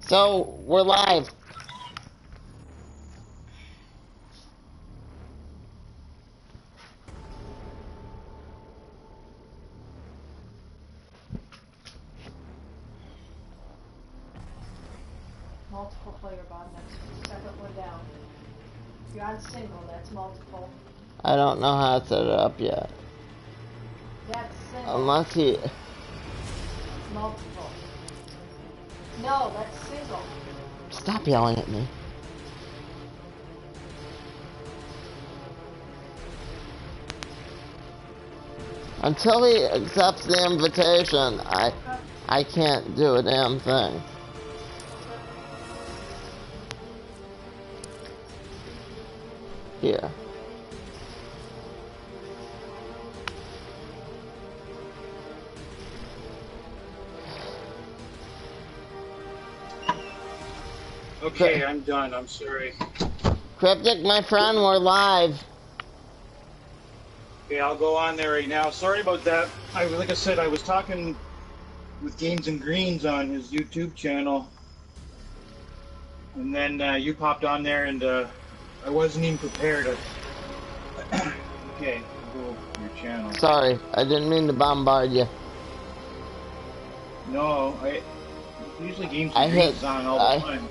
So, we're live. Multiple player, Bob. That's second one down. If you're on single, that's multiple. I don't know how to set it up yet. That's single. Unless he... Multiple. No, that's single. Stop yelling at me. Until he accepts the invitation, I can't do a damn thing. Here. Okay, I'm done. I'm sorry. Cryptic, my friend, we're live. Okay, I'll go on there right now. Sorry about that. Like I said, I was talking with Games and Greens on his YouTube channel, and then you popped on there, and I wasn't even prepared. Okay, I'll go to your channel. Sorry, I didn't mean to bombard you. No, usually Games and Greens is on all the time.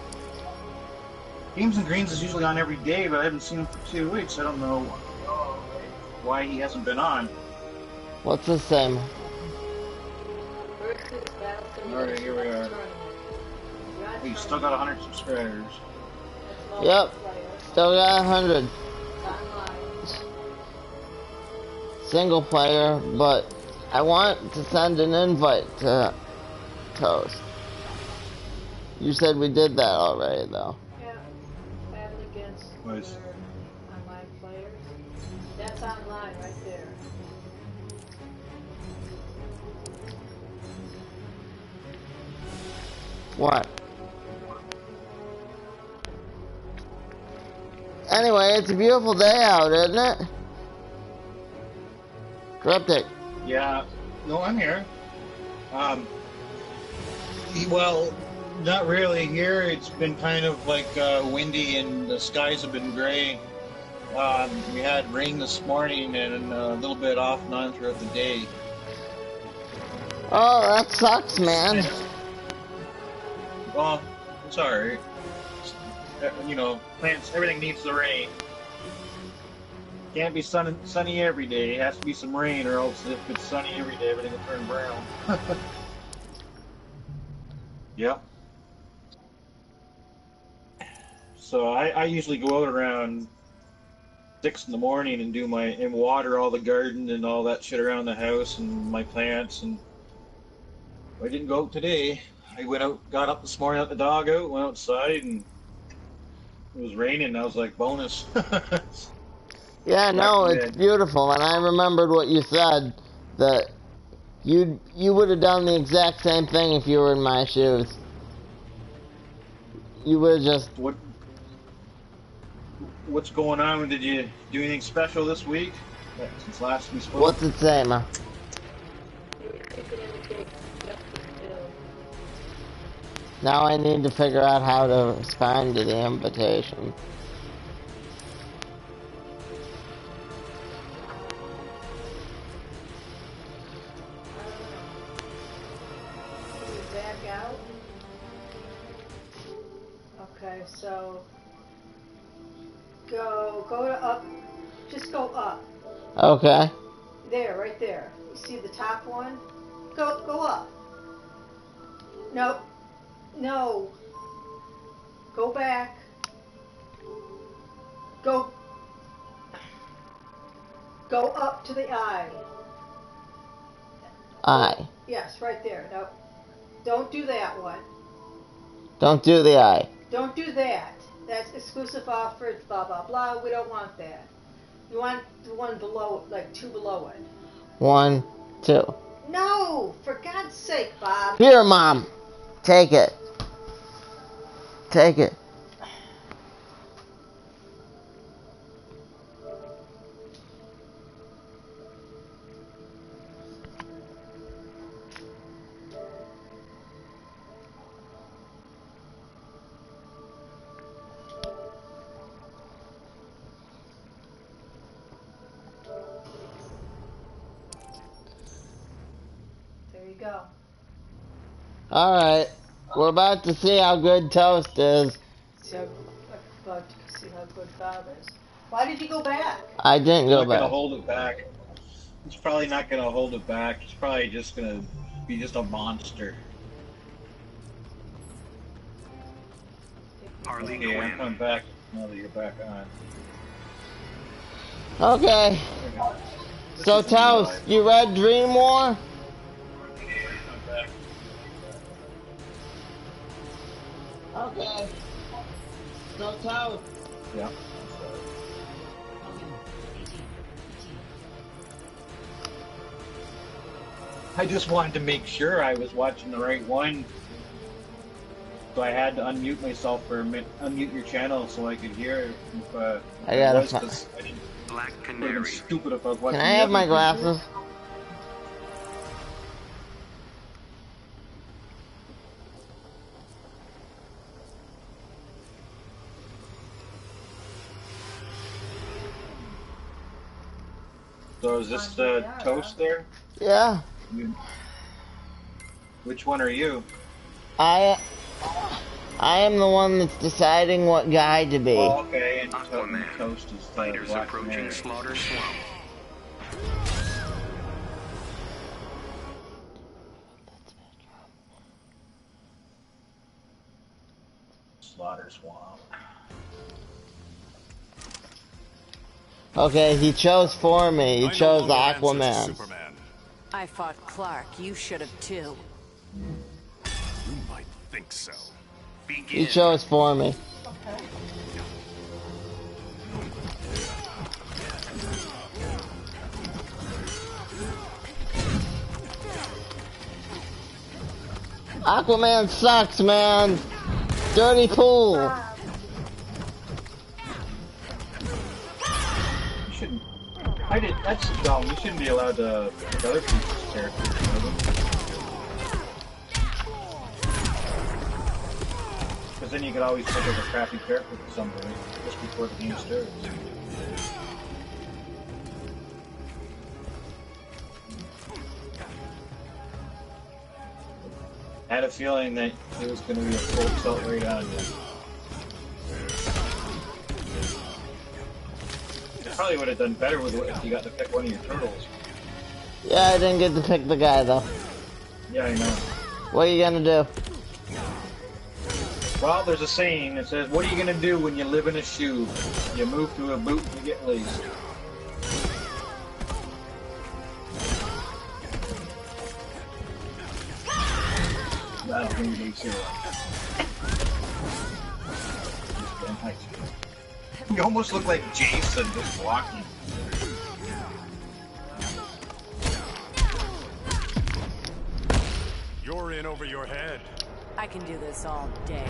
Games and Greens is usually on every day, but I haven't seen him for 2 weeks. I don't know why he hasn't been on. What's the same? Alright, here we are. You still got 100 subscribers. Yep, still got 100. Single player, but I want to send an invite to Toast. You said we did that already, though. Yeah. Battle against online players. That's online right there. What? Anyway, it's a beautiful day out, isn't it? Cryptic. Yeah. No, I'm here. Well, not really here. It's been kind of like windy and the skies have been gray. We had rain this morning and a little bit off and on throughout the day. Oh, that sucks, man. Well, it's alright. You know, plants, everything needs the rain. Can't be sunny every day. It has to be some rain, or else if it's sunny every day, everything will turn brown. Yep. So I usually go out around 6 in the morning and water all the garden and all that shit around the house and my plants. And I didn't go out today. I went out, got up this morning, let the dog out, went outside, and it was raining. And I was like, bonus. Yeah, no, it's beautiful, and I remembered what you said, that you would have done the exact same thing if you were in my shoes. You would have just... What's going on? Did you do anything special this week? Since last we spoke? What's it say, ma? Now I need to figure out how to respond to the invitation. Okay, so go to up. Just go up. Okay. There, right there. You see the top one? Go up. Nope. No. Go back. Go up to the eye. Eye. Yes, right there. No. Don't do that one. Don't do the eye. Don't do that. That's exclusive offer, blah, blah, blah. We don't want that. You want the one below, like 2 below it. 1, 2. No! For God's sake, Bob. Here, Mom. Take it. Take it. go. Alright. We're about to see how good Toast is. See how, about to see how good Bob is. Why did you go back? I didn't go Not gonna back. hold it back. He's probably not gonna hold it back. He's probably just gonna be just a monster. Okay, I'm coming back now that you're back on. Okay. So Toast, you read Dream War? Okay. So Toast. Yeah. I just wanted to make sure I was watching the right one. So I had to unmute myself for a minute, unmute your channel so I could hear if I gotta was, 'cause I didn't Black would've been Canary. stupid if I was watching Can I the have my other glasses? So is this Toast there? Yeah. Which one are you? I am the one that's deciding what guy to be. Oh, okay, and Aquaman. Toast is Fighters Black approaching Canary. Slaughter Swamp. Slaughter Swamp. Okay, he chose for me. He I no chose longer answer to Aquaman. Superman. I fought Clark. You should have too. You might think so. He Begin. chose for me. Okay. Aquaman sucks, man. Dirty pool. Bob, You shouldn't. I did. That's dumb. You shouldn't be allowed to pick other people's characters. Because then you could always pick up a crappy character for somebody just before the game starts. I had a feeling that it was going to be a full tilt right on you. You probably would have done better with it if you got to pick one of your turtles. Yeah, I didn't get to pick the guy though. Yeah, I know. What are you gonna do? Well, there's a saying that says, what are you going to do when you live in a shoe? You move to a boot and you get laced. That'll bring me to You almost look like Jason just walking. You're in over your head. I can do this all day.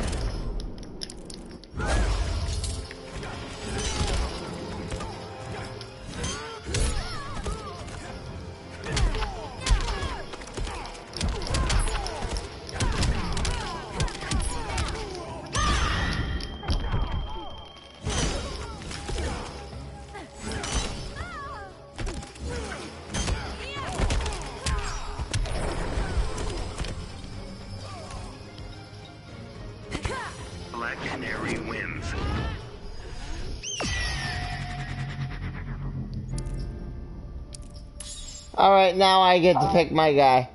Black Canary wins. Alright, now I get to pick my guy.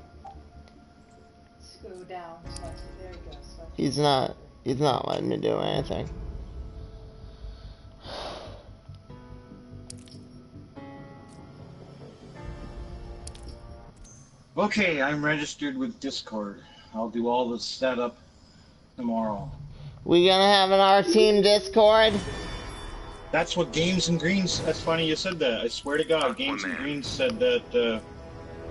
let's go down. So there you go. So He's not letting me do anything. Okay, I'm registered with Discord. I'll do all the setup tomorrow. We gonna have an our team Discord? That's what Games and Greens. That's funny you said that. I swear to God, Games and Aquaman. Greens said that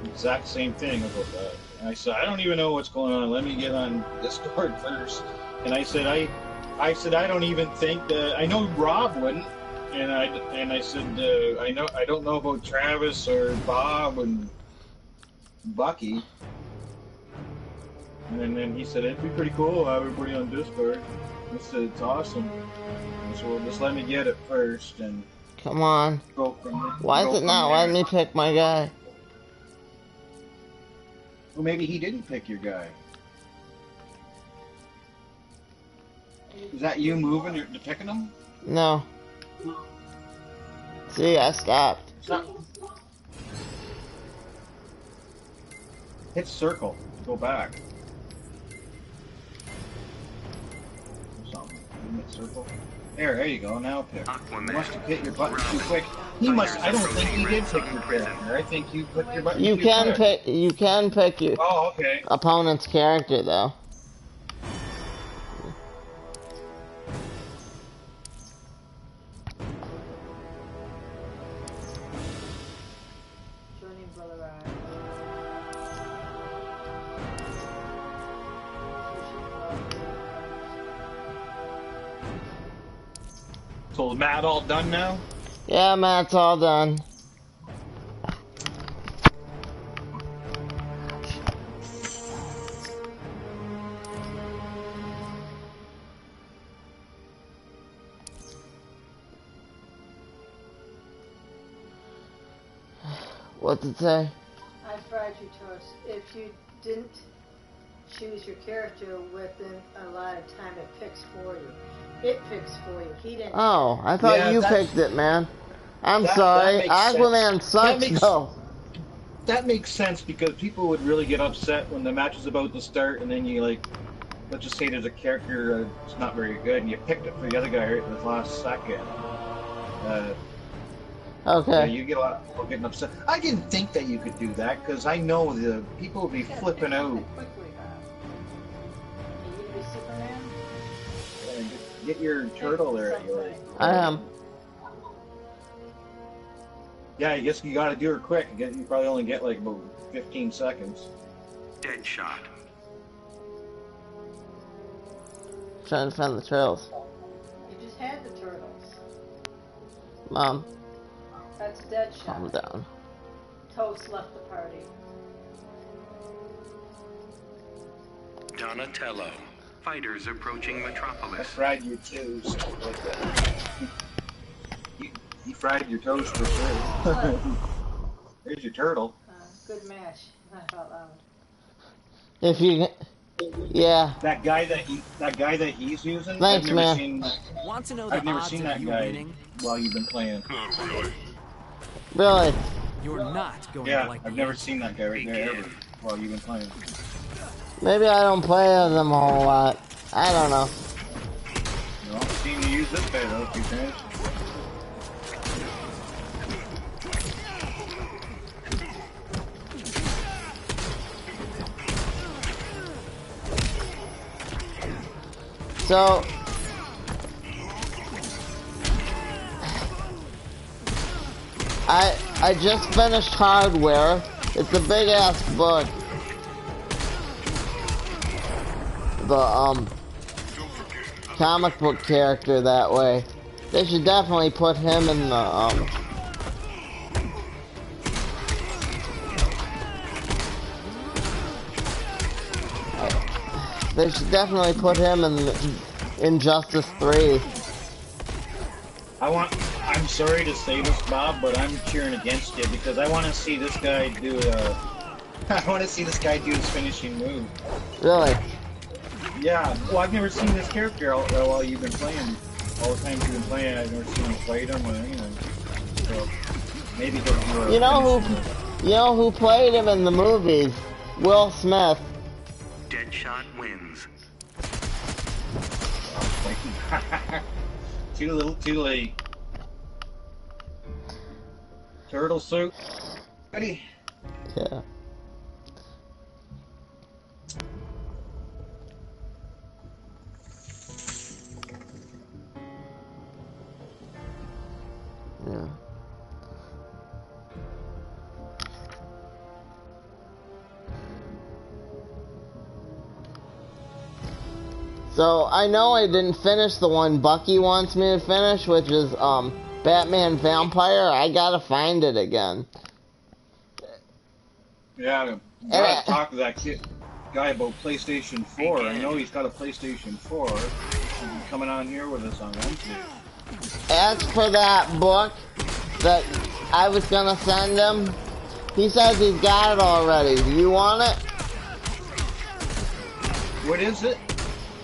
exact same thing about that. And I said, I don't even know what's going on. Let me get on Discord first. And I said, I said I don't even think that I know Rob wouldn't. And I said I don't know about Travis or Bob and Bucky. And then he said it'd be pretty cool to have everybody on Discord. I said it's awesome. So just let me get it first and Come on. go from there. Why go is it from not there. letting me pick my guy? Well, maybe he didn't pick your guy. Is that you moving to picking him? No. See, I stopped. Stop. Hit circle. Go back. Something. Hit circle. There you go. Now pick. You must have hit your button too quick. He must. I don't think he did pick your character. I think you put your button. You too can quick. pick. You can pick your Oh, okay. opponent's character though. Joining Brother Eye. So is Matt all done now? Yeah, Matt's all done. What's it say? I fried your toast. If you didn't choose your character within a lot of time, it picks for you. It picks for you. He didn't. Oh, I thought Yeah, you that- picked it, man. I'm that sorry. makes sense. Aquaman sucks That makes- though. That makes sense because people would really get upset when the match is about to start and then you like, let's just say there's a character that's not very good and you picked it for the other guy right in the last second. Yeah, Okay. you get a lot of people getting upset. I didn't think that you could do that because I know the people would be flipping out. Quickly, Can you be Superman? Get your turtle there. Like. I am. Yeah, I guess you got to do her quick. You probably only get like about 15 seconds. Deadshot. Trying to find the trails. You just had the turtles. Mom, That's calm Deadshot. down. Toast left the party. Donatello. Fighters approaching I Metropolis. fried your toast. You fried your toast for sure. There's your turtle. Good match. Laugh out loud. If you, yeah. That guy that he's using. Thanks, I've never man. Seen, Want to know the I've never odds seen of that you guy winning? while you've been playing. Not really. Really? You're not going Yeah, to like I've the never end. seen that guy right there ever while you've been playing. Maybe I don't play as them a whole lot. I don't know. You know, I've seen you use this guy though a few times. So, I just finished Hardware. It's a big ass book. The comic book character that way. They should definitely put him in the they should definitely put him in Injustice 3. I'm sorry to say this, Bob, but I'm cheering against you because I want to see this guy do I want to see this guy do his finishing move. Really? Yeah. Well, I've never seen this character while you've been playing. All the times you've been playing, I've never seen him fight him or anything. So maybe he'll do a You know finishing move. who played him in the movies? Will Smith. Deadshot wins. Too little, too late. Turtle suit. Ready? Yeah. Yeah. So I know I didn't finish the one Bucky wants me to finish, which is Batman Vampire. I gotta find it again. Yeah, And gotta talk to that guy about PlayStation 4. I know he's got a PlayStation 4. He's coming on here with us on Wednesday. As for that book that I was gonna send him, he says he's got it already. Do you want it? What is it?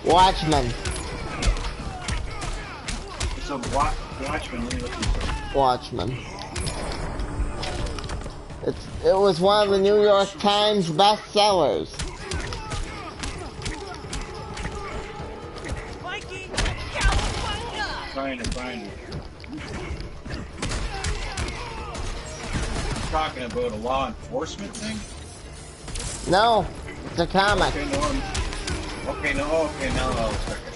Watchmen. It's a Watchmen. Let me look this up. Watchmen. It was one of the New York Times bestsellers. Viking, Cowabunga! Trying to find it. You're talking about a law enforcement thing? No, it's a comic. Okay, no. Okay, no. Okay, now I'll check it.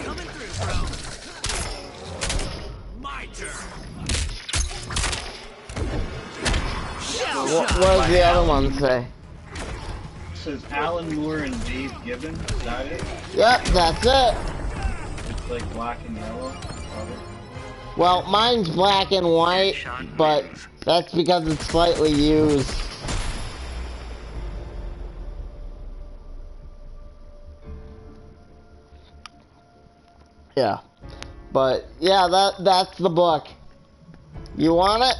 Coming through, bro. My turn. What does the other one say? It says Alan Moore and Dave Gibbons. Is that it? Yep, that's it. It's like black and yellow. Probably. Well, mine's black and white, but that's because it's slightly used. Yeah. But yeah, that's the book. You want it?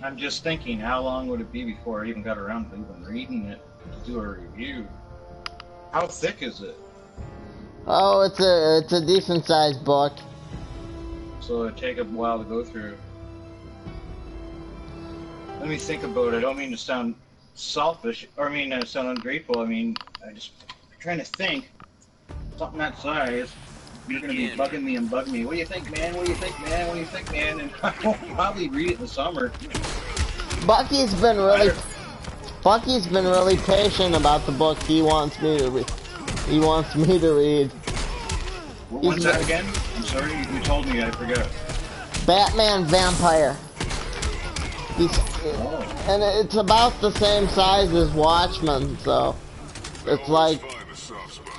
I'm just thinking, how long would it be before I even got around to even reading it to do a review? How thick is it? Oh, it's a decent sized book. So it'd take a while to go through. Let me think about it. I don't mean to sound selfish, or I mean to sound ungrateful. I mean, I'm trying to think. Something that size, you're going to be bugging me and bugging me. What do you think, man? What do you think, man? What do you think, man? And I will probably read it in the summer. Bucky's been really patient about the book he wants me to read. He wants me to read. What's that again? I'm sorry, you told me, I forgot. Batman Vampire. And it's about the same size as Watchmen, so it's like,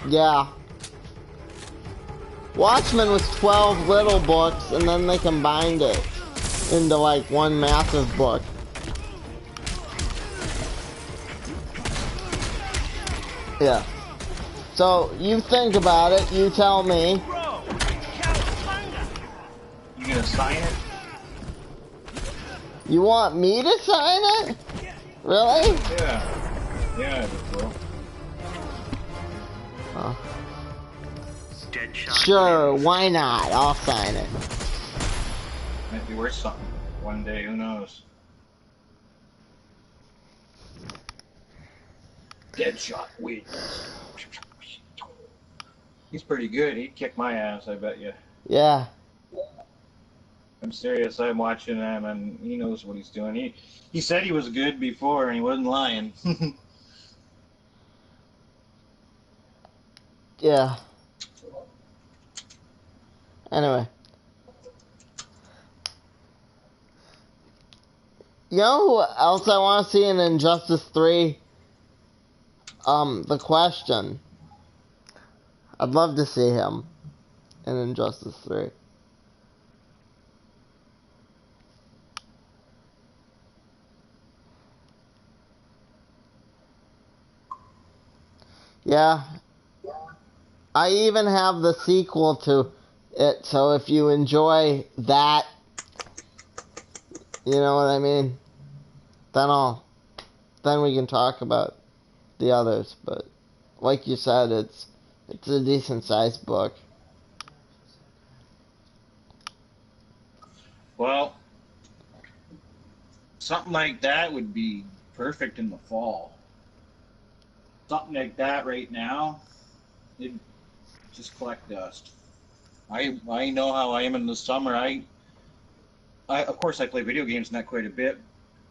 yeah. Watchmen was 12 little books, and then they combined it into like one massive book. Yeah. So you think about it, you tell me. You gonna sign it? You want me to sign it? Really? Yeah. Yeah, I will. Oh. Deadshot Sure, wins. why not? I'll sign it. Might be worth something one day, who knows? Deadshot wins. He's pretty good. He'd kick my ass, I bet you. Yeah. I'm serious. I'm watching him, and he knows what he's doing. He said he was good before, and he wasn't lying. Yeah. Anyway. You know who else I want to see in Injustice 3? The Question. I'd love to see him in Injustice 3. Yeah. I even have the sequel to it, so if you enjoy that, you know what I mean? Then we can talk about the others, but like you said, it's a decent sized book. Well, something like that would be perfect in the fall. Something like that right now, it'd just collect dust. I know how I am in the summer. I of course I play video games not quite a bit,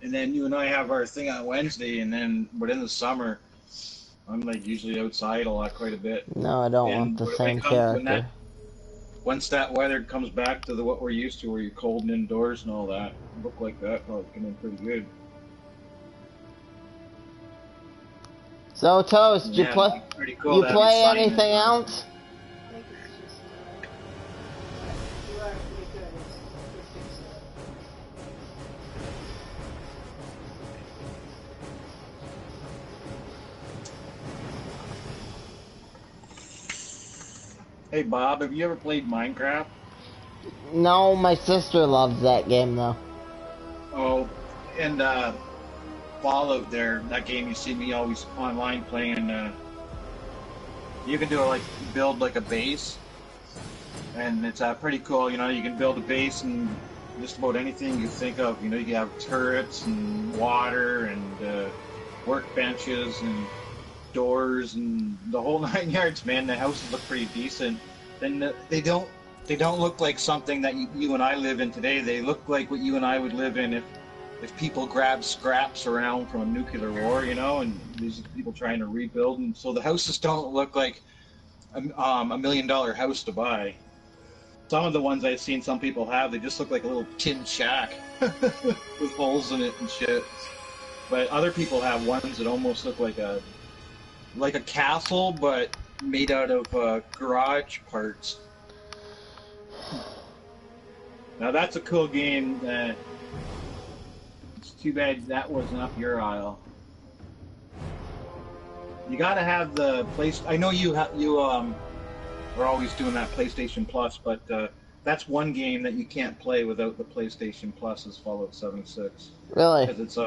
and then you and I have our thing on Wednesday, but in the summer, I'm like usually outside a lot, quite a bit. No, I don't want the same character. Once that weather comes back to what we're used to, where you're cold and indoors and all that, a book like that probably come in pretty good. So Toast, Yeah, you play pretty cool you to have play sign anything it. else? I think it's just, you are pretty good. It's just, Hey Bob, have you ever played Minecraft? No, my sister loves that game though. Oh, and Fallout there, that game you see me always online playing, you can do like build like a base, and it's pretty cool. You know, you can build a base and just about anything you think of. You know, you can have turrets and water and workbenches and doors and the whole 9 yards. Man, the houses look pretty decent. And they don't look like something that you and I live in today. They look like what you and I would live in if people grabbed scraps around from a nuclear war, you know, and these people trying to rebuild. And so the houses don't look like a $1 million house to buy. Some of the ones I've seen some people have, they just look like a little tin shack with holes in it and shit. But other people have ones that almost look like a castle, but made out of garage parts. Now that's a cool game. It's too bad that wasn't up your aisle. You gotta have the place. I know you are always doing that PlayStation Plus, but that's one game that you can't play without the PlayStation Plus is Fallout 76. Really? Because it's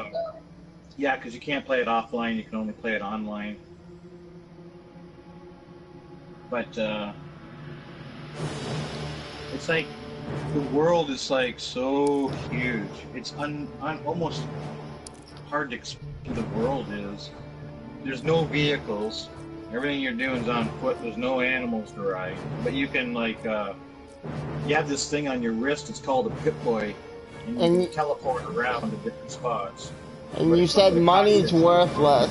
yeah, because you can't play it offline. You can only play it online. But it's like the world is like so huge. It's almost hard to explain what the world is. There's no vehicles. Everything you're doing is on foot. There's no animals to ride. But you can like you have this thing on your wrist. It's called a Pip-Boy, and you can teleport around to different spots. And you said money's worthless.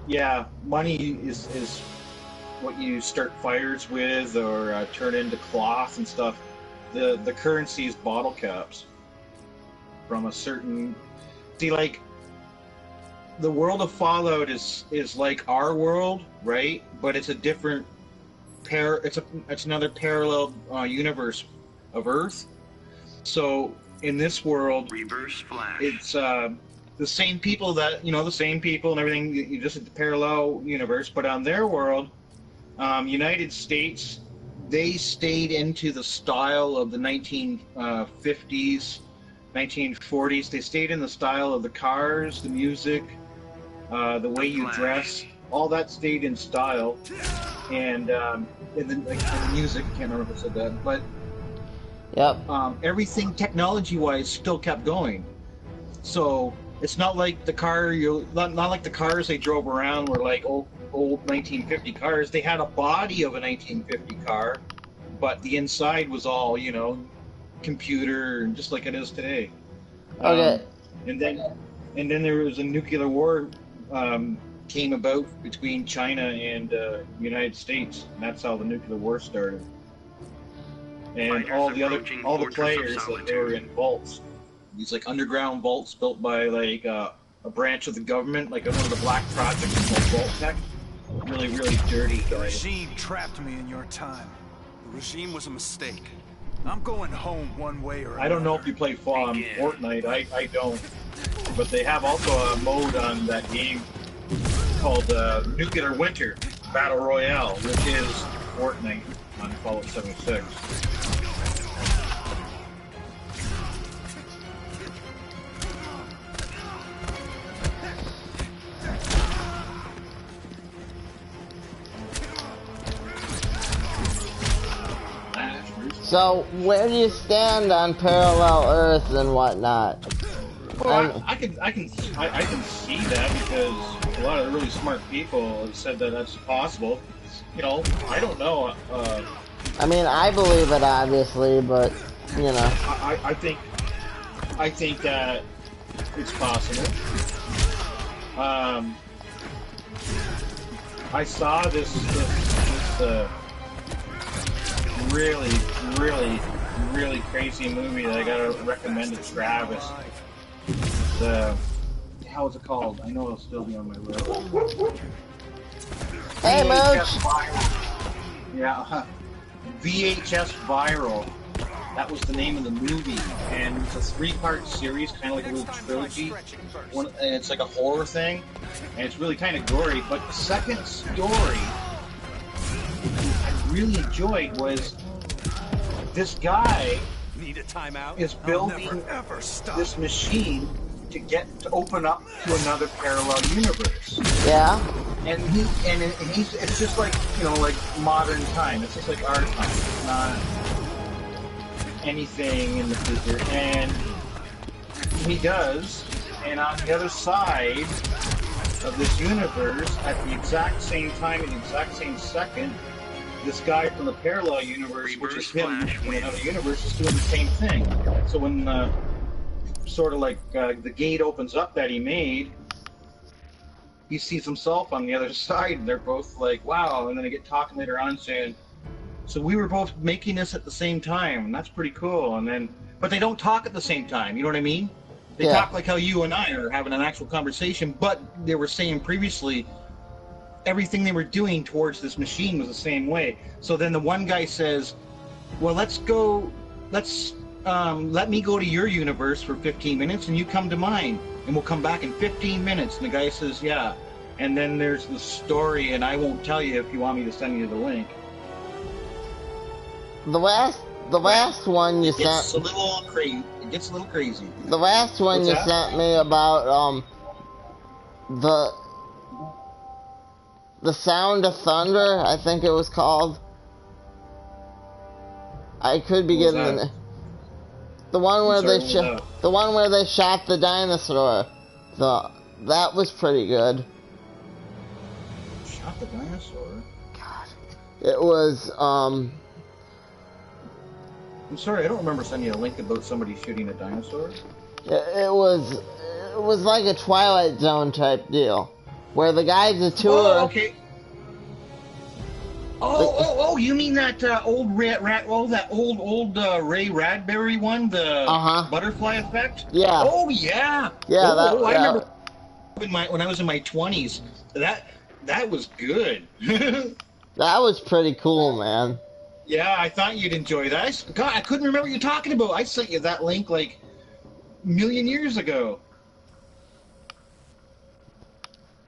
Yeah, money is what you start fires with or turn into cloth and stuff. The currency is bottle caps from a certain. See, like the world of Fallout is like our world, right? But it's a different it's another parallel universe of Earth. So in this world, Reverse Flash. it's the same people that the same people and everything. You just a parallel universe, but on their world, United States, they stayed into the style of the 1950s, 1940s. They stayed in the style of the cars, the music, the way you dress. All that stayed in style, and the music. I can't remember if I said that, but yep. Everything technology-wise still kept going. So it's not like the car not like the cars they drove around were like old 1950 cars. They had a body of a 1950 car, but the inside was all computer, just like it is today. Okay. And then there was a nuclear war came about between China and United States, and that's how the nuclear war started. And all the players, like, they were in vaults. These like underground vaults built by like a branch of the government, like one of the Black Project called Vault Tech. Really, really dirty. The regime trapped me in your time. The regime was a mistake. I'm going home one way or another. I don't know if you play Fortnite. I don't. But they have also a mode on that game called Nuclear Winter Battle Royale, which is Fortnite on Fallout 76. So, where do you stand on parallel Earth and whatnot? Well, I can see that because a lot of really smart people have said that that's possible. I don't know. I mean, I believe it, obviously, but I think that it's possible. I saw this really crazy movie that I gotta recommend to Travis. How is it called? I know it'll still be on my list. Hey, Mooch! Yeah, VHS Viral. That was the name of the movie, and it's a 3-part series, kind of like a little trilogy. And it's like a horror thing, and it's really kind of gory. But the second story, I really enjoyed was this guy Need a timeout? is I'll building never, ever stop. this machine to open up to another parallel universe. Yeah. And it's just like, you know, like modern time. It's just like our time. It's not anything in the future. And he does, and on the other side of this universe, at the exact same time, in the exact same second, this guy from the parallel universe, which is him in another universe, is doing the same thing. So when sort of like the gate opens up that he made, he sees himself on the other side, and they're both like, wow. And then they get talking later on saying, so we were both making this at the same time, and that's pretty cool. And then, but they don't talk at the same time, you know what I mean? They talk like how you and I are having an actual conversation, but they were saying previously everything they were doing towards this machine was the same way. So then the one guy says, well, let me go to your universe for 15 minutes and you come to mine, and we'll come back in 15 minutes. And the guy says, yeah. And then there's the story, and I won't tell you if you want me to send you the link. The last one you sent. It's a little crazy. It gets a little crazy. The last one you sent me about the Sound of Thunder, I think it was called. I could be getting the one where the one where they shot the dinosaur. That was pretty good. Shot the dinosaur? God. It was I'm sorry, I don't remember sending you a link about somebody shooting a dinosaur. It was like a Twilight Zone type deal, where the guy's a tour. Oh, okay. Oh! You mean that old Ray Bradbury one, the butterfly effect? Yeah. Oh yeah. Yeah. I remember when I was in my 20s. That was good. That was pretty cool, man. Yeah, I thought you'd enjoy that. God, I couldn't remember what you're talking about. I sent you that link like a million years ago.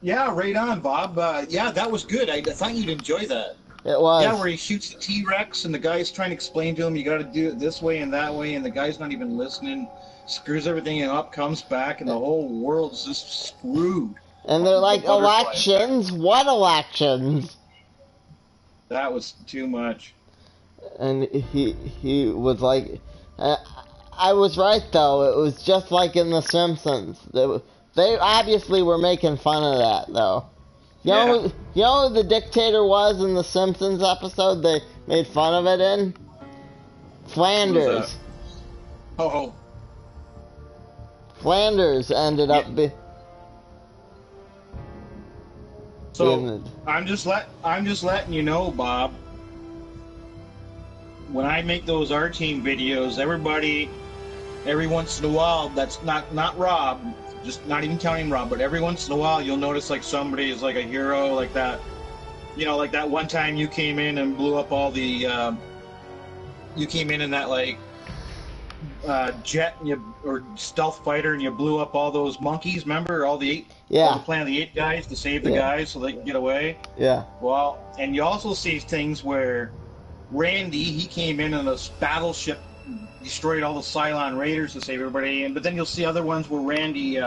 Yeah, right on, Bob. Yeah, that was good. I thought you'd enjoy that. It was. Yeah, where he shoots the T-Rex and the guy's trying to explain to him, you got to do it this way and that way, and the guy's not even listening, screws everything up, comes back, and the whole world's just screwed. And they're like, elections? What elections? That was too much. And he was like, I was right though. It was just like in The Simpsons. They obviously were making fun of that though. You know who the dictator was in the Simpsons episode they made fun of it in? Flanders. Oh. Flanders ended up So I'm just letting you know, Bob. When I make those R-Team videos, every once in a while, that's not Rob, just not even counting Rob, but every once in a while you'll notice like somebody is like a hero, like that, you know, like that one time you came in and blew up all the, you came in that like jet or stealth fighter and you blew up all those monkeys, remember? All the Planet of the Apes guys to save the guys so they can get away. Yeah. Well, and you also see things where Randy, he came in on a battleship, destroyed all the Cylon Raiders to save everybody. But then you'll see other ones where Randy,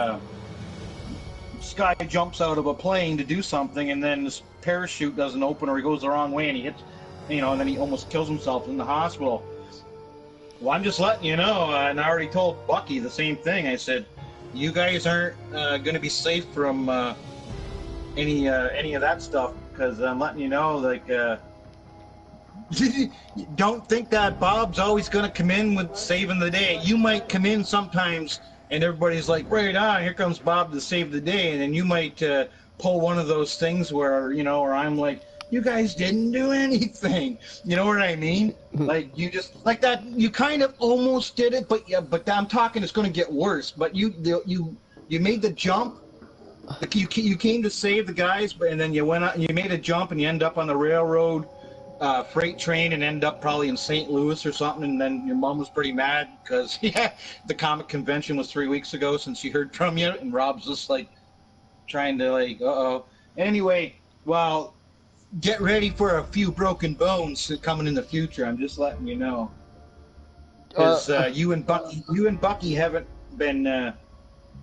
Sky jumps out of a plane to do something, and then his parachute doesn't open, or he goes the wrong way, and he hits, and then he almost kills himself in the hospital. Well, I'm just letting you know, and I already told Bucky the same thing. I said, you guys aren't going to be safe from any of that stuff, because I'm letting you know, like. Don't think that Bob's always going to come in with saving the day. You might come in sometimes and everybody's like, right on, here comes Bob to save the day. And then you might pull one of those things where, or I'm like, you guys didn't do anything. You know what I mean? Like, you just, like that, you kind of almost did it, but I'm talking it's going to get worse. But you made the jump. You came to save the guys, and then you went out and you made a jump and you end up on the railroad freight train and end up probably in St. Louis or something, and then your mom was pretty mad because the comic convention was 3 weeks ago since she heard from you, and Rob's just like trying to like, uh-oh. Anyway, well, get ready for a few broken bones coming in the future. I'm just letting you know. Because you and Bucky haven't been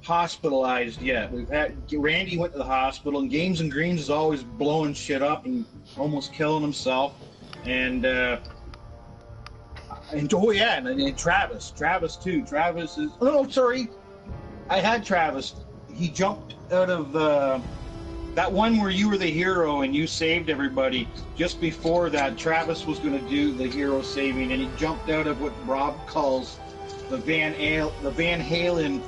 hospitalized yet. We've had Randy went to the hospital, and Games and Greens is always blowing shit up and almost killing himself. And oh yeah, and Travis too. Travis is sorry. I had Travis. He jumped out of that one where you were the hero and you saved everybody. Just before that, Travis was going to do the hero saving, and he jumped out of what Rob calls the Van Halen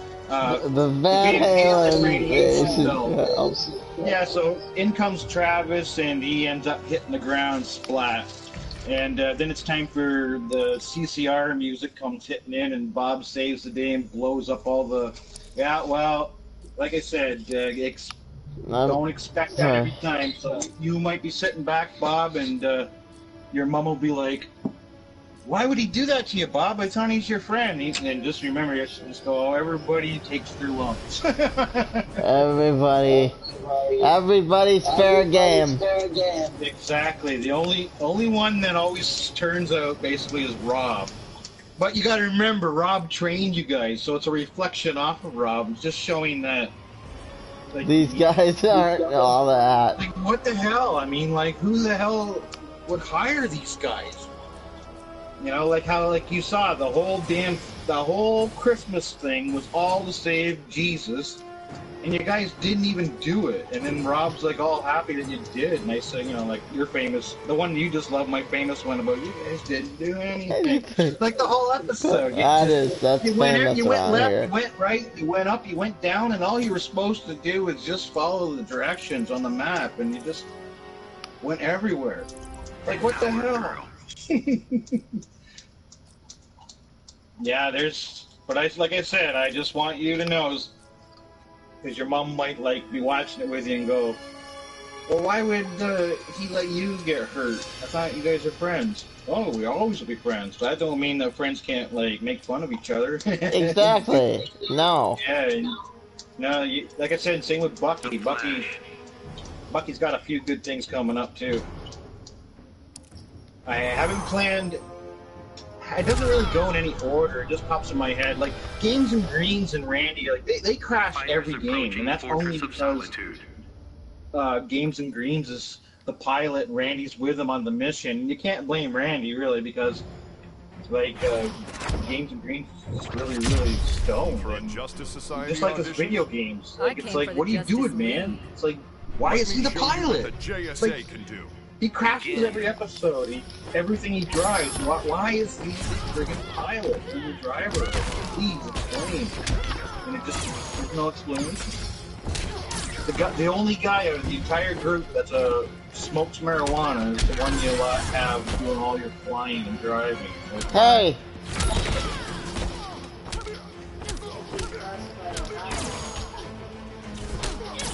radiation belt. Yeah, so in comes Travis, and he ends up hitting the ground splat. And then it's time for the CCR music comes hitting in, and Bob saves the day and blows up all the... Yeah, well, like I said, don't expect that every time. So you might be sitting back, Bob, and your mom will be like, "Why would he do that to you, Bob? I thought he's your friend." And just remember, you just go, "Oh, everybody takes their lumps." Everybody's fair game. Exactly. The only one that always turns out basically is Rob. But you got to remember, Rob trained you guys, so it's a reflection off of Rob. It's just showing that. Like, these guys aren't all that. Like, what the hell? I mean, like, who the hell would hire these guys? You know, like how, like you saw, the whole Christmas thing was all to save Jesus, and you guys didn't even do it. And then Rob's like all happy that you did, and I said, you know, like, you're famous. The one you just love, my famous one about you guys didn't do anything. Like the whole episode. That's you famous you went around left, here. you went right, you went up, you went down, and all you were supposed to do was just follow the directions on the map, and you just went everywhere. Like, what the hell? Yeah, but like I said, I just want you to know, because your mom might like be watching it with you and go, "Well, why would he let you get hurt? I thought you guys are friends." Oh, we always will be friends. But that don't mean that friends can't like make fun of each other. Exactly. No. Yeah. No, like I said, same with Bucky. Bucky's got a few good things coming up too. I haven't planned. It doesn't really go in any order. It just pops in my head. Like Games and Greens and Randy, like they crash every game, and that's only because Games and Greens is the pilot, and Randy's with him on the mission. You can't blame Randy really, because like Games and Greens is really stoned. For a Justice Society just like this audition? video games. Like it's like, what are you doing, man? It's like, why is he the pilot? The JSA like, can do. He crashes every episode. Everything he drives. Why is he the friggin' pilot and the driver? Please explain. And it just, there's no explanation. The only guy out of the entire group that's smokes marijuana is the one you have doing all your flying and driving. Hey!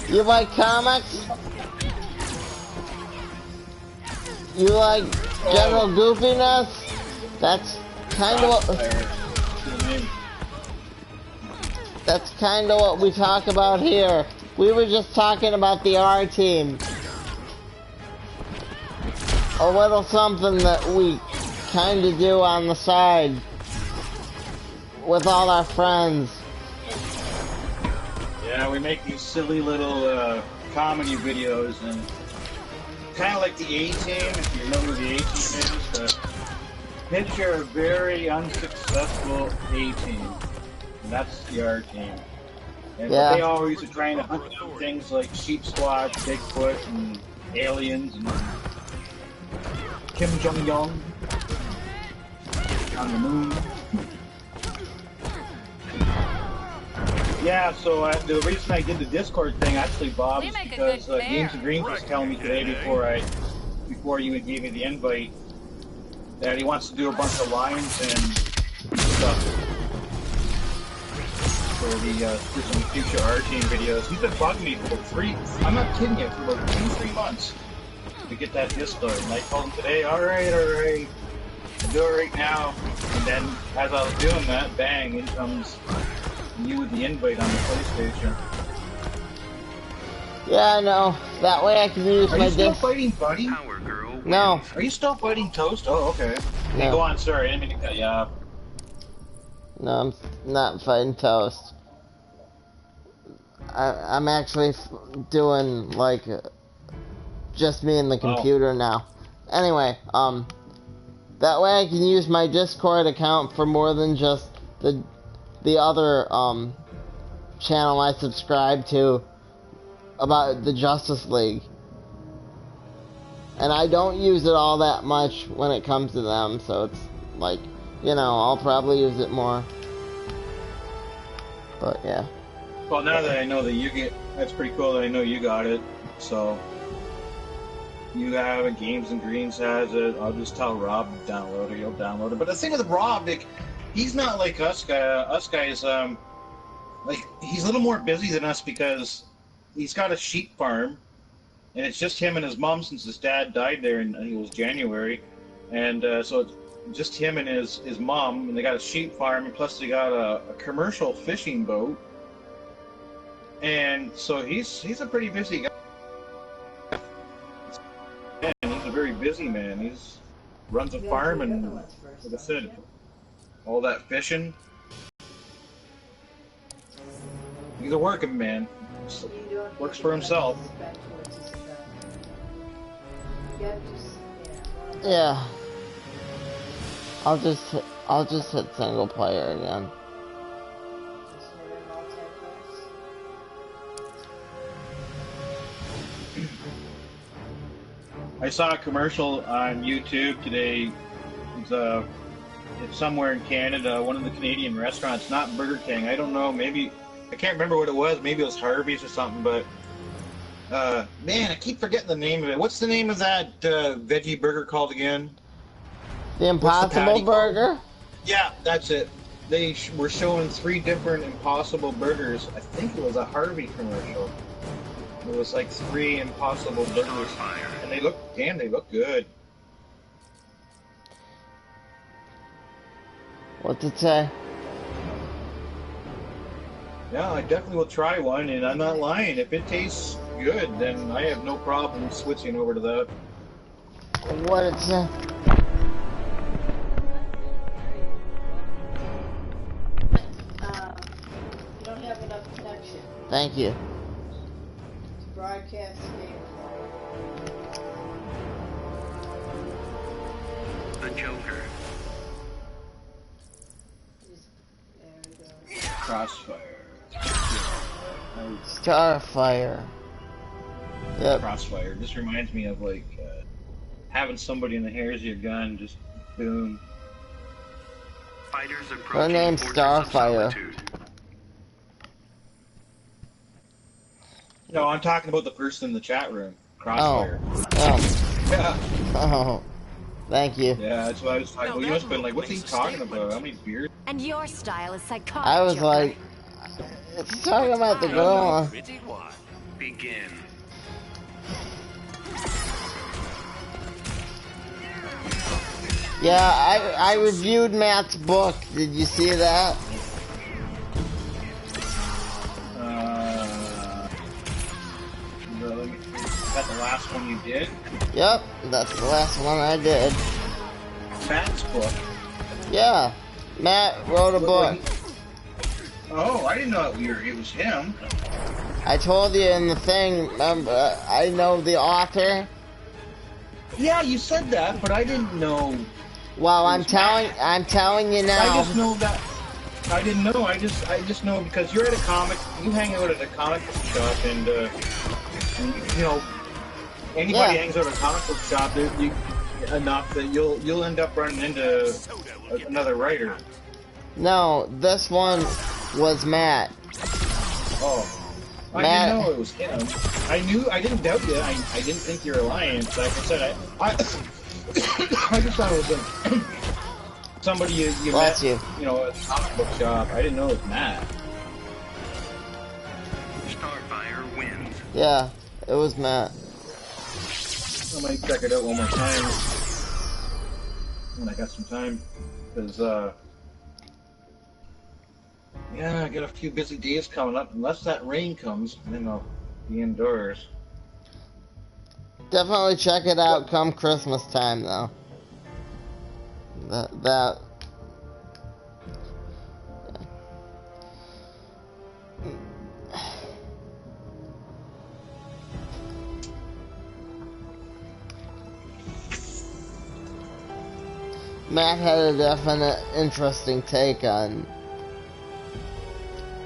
You like comics? You like general goofiness? That's kind of what we talk about here. We were just talking about the R team. A little something that we kind of do on the side with all our friends. Yeah, we make these silly little comedy videos, and kind of like the A-Team, if you remember the A-Team is. Picture a very unsuccessful A-Team, and that's the R-Team. And Yeah. they always are trying to hunt down things like Sheep Squad, Bigfoot, and aliens, and Kim Jong-un on the moon. Yeah, so the reason I did the Discord thing actually, Bob, is because Games and Greens was telling me today before you gave me the invite that he wants to do a bunch of lines and stuff for some future R-Team videos. He's been bugging me for I'm not kidding you, for about 2-3 months to get that Discord. And I told him today, alright, I'll do it right now. And then as I was doing that, bang, in comes you with the invite on the PlayStation. Yeah, I know. That way I can use Are my you still disc. fighting Buddy? Power Girl wins. No. Are you still fighting Toast? Oh, okay. Hey, No. go on. Sorry, I didn't mean to cut you off. No, I'm not fighting Toast. I'm actually doing, like, just me and the computer now. Anyway, that way I can use my Discord account for more than just the other, channel I subscribe to about the Justice League. And I don't use it all that much when it comes to them, so it's, like, you know, I'll probably use it more. But, yeah. Well, now that I know that you get, that's pretty cool that I know you got it. So, you have it, Games and Greens has it. I'll just tell Rob to download it. He'll download it. But the thing with Rob, like, he's not like us guys. Like, he's a little more busy than us because he's got a sheep farm, and it's just him and his mom since his dad died there in it was January, and so it's just him and his mom, and they got a sheep farm, and plus they got a commercial fishing boat. And so he's a pretty busy guy. Man, he's a very busy man. He's runs a farm and, like I said, all that fishing. He's a working man. Works for himself. Yeah. I'll just hit single player again. I saw a commercial on YouTube today. It's somewhere in Canada, one of the Canadian restaurants, not Burger King. I don't know, maybe, I can't remember what it was. Maybe it was Harvey's or something, but, man, I keep forgetting the name of it. What's the name of that veggie burger called again? The Impossible Burger? Yeah, that's it. They were showing 3 different Impossible Burgers. I think it was a Harvey commercial. It was like 3 Impossible Burgers. And they look good. What's it say? Yeah, I definitely will try one, and I'm not lying. If it tastes good, then I have no problem switching over to that. What it say? You don't have enough connection Thank you. to broadcast game. The Joker. There we go. Crossfire. Starfire. Yep. Crossfire. This reminds me of like having somebody in the hairs of your gun, just boom. Fighters Her approaching name's Fortress of Starfire. Solitude. No, I'm talking about the person in the chat room. Crossfire. Oh. Yeah. Oh. Thank you. Yeah, that's what I was talking about. You must have been like, what's he talking about? How many beers? And your style is psychotic. I was Joker. like, it's talking about the girl. Pretty one. Begin. Yeah, I reviewed Matt's book. Did you see that? Is that the last one you did? Yep, that's the last one I did. Matt's book. Yeah, Matt wrote a book. Oh, I didn't know it was him. I told you in the thing, remember, I know the author. Yeah, you said that, but I didn't know. Well, I'm telling you I now. just know that. I didn't know. I just know because you're at a comic. You hang out at a comic book shop, and you know, anybody hangs out at a comic book shop enough that you'll end up running into another writer. No, this one was Matt. Oh. I Matt. didn't know it was him. I didn't doubt you. I didn't think you were lying. Like I said, I just thought it was somebody you Bless met, you. know, at a comic book shop. I didn't know it was Matt. Starfire wins. Yeah, it was Matt. I might check it out one more time when I got some time, because yeah, I got a few busy days coming up. Unless that rain comes, then I'll be indoors. Definitely check it out come Christmas time, though. That. Matt had a definite interesting take on,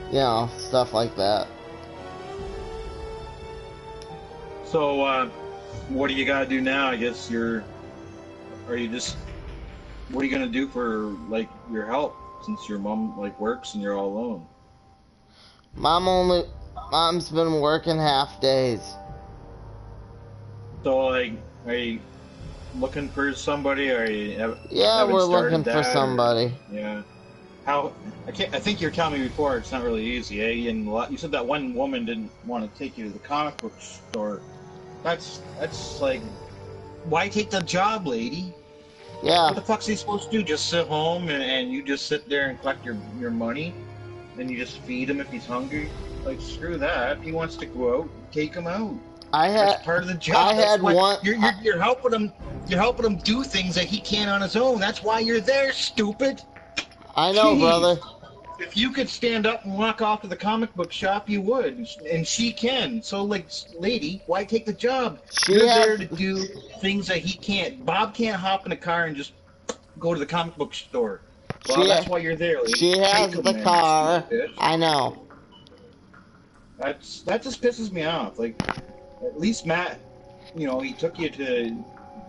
you know, stuff like that. So, what do you gotta do now? I guess what are you gonna do for, like, your help, since your mom, like, works and you're all alone? Mom's been working half days. So, like, are you looking for somebody, or Yeah, we're looking for somebody. Yeah. I think you were telling me before, it's not really easy, eh? And you said that one woman didn't want to take you to the comic book store. That's like, why take the job, lady? Yeah. What the fuck's he supposed to do? Just sit home and you just sit there and collect your money? And you just feed him if he's hungry? Like, screw that. If he wants to go out, take him out. That's part of the job. You're helping him. You're helping him do things that he can't on his own. That's why you're there, stupid. I know, Jeez. brother. If you could stand up and walk off to the comic book shop, you would, and she can. So, like, lady, why take the job? You're there to do things that he can't. Bob can't hop in a car and just go to the comic book store. Well, that's why you're there, lady. She has the car. I know. That just pisses me off. Like, at least Matt, you know, he took you to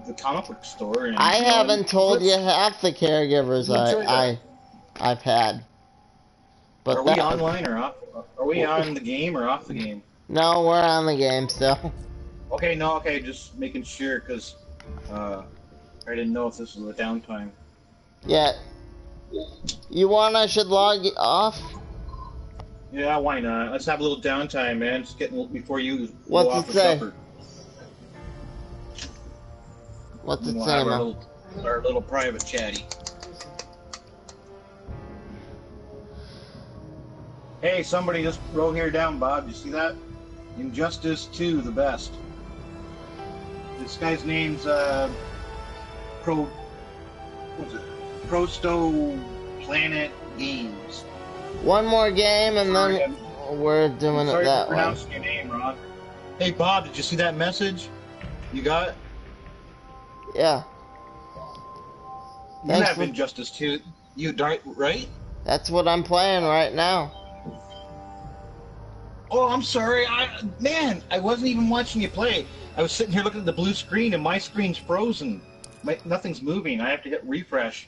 the comic book store. And, I haven't told you half the caregivers I've had. But are we online or off? Are we on the game or off the game? No, we're on the game still. Okay, just making sure, because I didn't know if this was a downtime. Yeah. You want I should log off? Yeah, why not? Let's have a little downtime, man. Just getting before you What's go off it for say? supper. What's it We'll say, have man? our little private chatty. Hey, somebody just wrote here down, Bob. You see that? Injustice 2, the best. This guy's name's Prosto Planet Games. One more game and then we're doing it that way. Sorry for pronouncing your name wrong. Hey, Bob, did you see that message? You got it? Yeah. You have Injustice 2. You right? That's what I'm playing right now. Oh, I'm sorry. Man, I wasn't even watching you play. I was sitting here looking at the blue screen, and my screen's frozen. Nothing's moving. I have to hit refresh.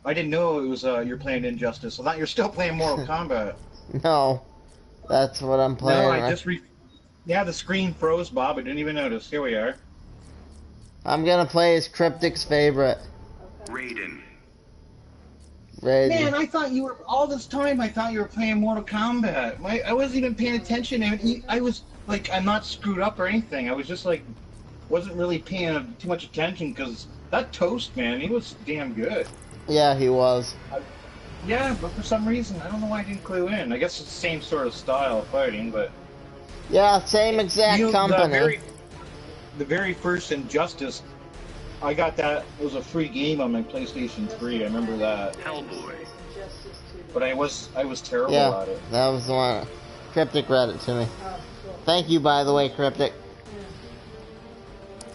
I didn't know it was you're playing Injustice. I thought you're still playing Mortal Kombat. No, that's what I'm playing. No, I just yeah, the screen froze, Bob. I didn't even notice. Here we are. I'm gonna play as Cryptic's favorite. Raiden. Man, I thought you were all this time. I thought you were playing Mortal Kombat. I wasn't even paying attention. And I was like, I'm not screwed up or anything. I was just like, wasn't really paying too much attention because that Toast, man, he was damn good. Yeah, he was. Yeah, but for some reason, I don't know why I didn't clue in. I guess it's the same sort of style of fighting, but yeah, same exact company. The very first Injustice, I got that. It was a free game on my PlayStation 3. I remember that. Hellboy. But I was terrible at it. That was the one. Cryptic read it to me. Thank you, by the way, Cryptic.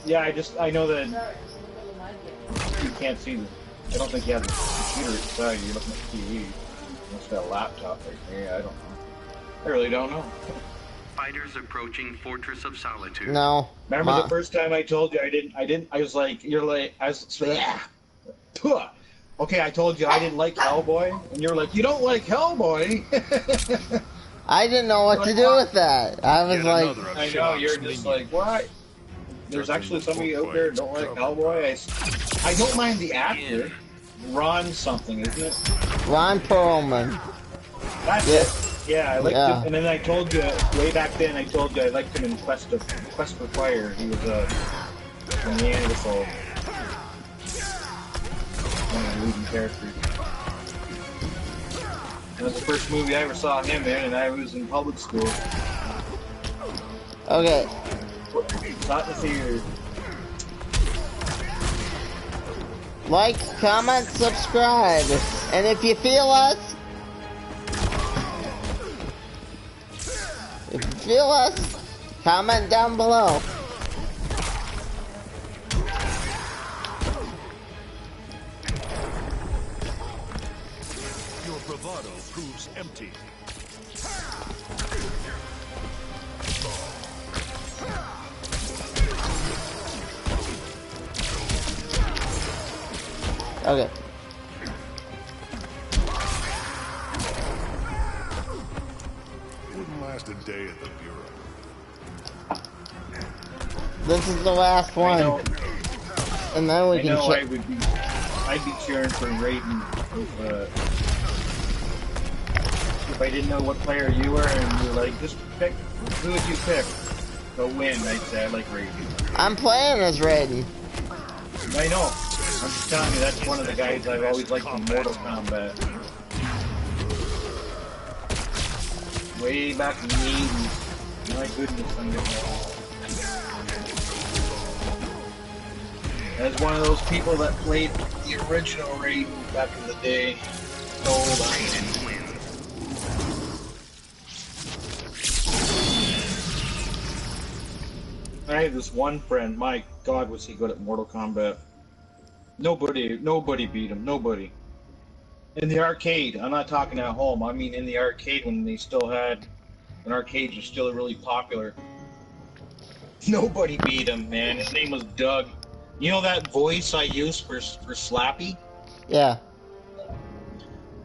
Yeah, I know that you can't see the. I don't think you have the computer inside. You're looking at the TV. You must have a laptop right there. I don't know. I really don't know. Fighters approaching Fortress of Solitude. No. Remember the first time I told you I was like, okay, I told you I didn't like Hellboy, and you're like, you don't like Hellboy? I didn't know what to do with that. I was like, I know, you're just like, what? There's actually somebody out there that don't like Hellboy. I don't mind the actor, Ron something, isn't it? Ron Perlman. That's it. Yeah, I liked him, and then I told you way back then. I told you I liked him in Quest for Fire. He was from Neanderthal, one of the leading characters. That was the first movie I ever saw him in, and I was in public school. Okay. Not to see you. Like, comment, subscribe. And if you feel us, comment down below. Your bravado proves empty. Okay. Wouldn't last a day at the Bureau. This is the last I one. know, And then we I can know check. I'd be cheering for Raiden if I didn't know what player you were and you were like, just pick, who would you pick to win? I'd say I like Raiden. I'm playing as Raiden. I know. I'm just telling you, that's one of the guys I've always liked from Mortal Kombat. Way back in the 80s. My goodness, I'm getting old. As one of those people that played the original Raiden back in the day. Old Raiden. I had this one friend, my God, was he good at Mortal Kombat. Nobody beat him, nobody. In the arcade, I'm not talking at home, I mean in the arcade when they still had, when arcades were still really popular. Nobody beat him, man, his name was Doug. You know that voice I use for Slappy? Yeah.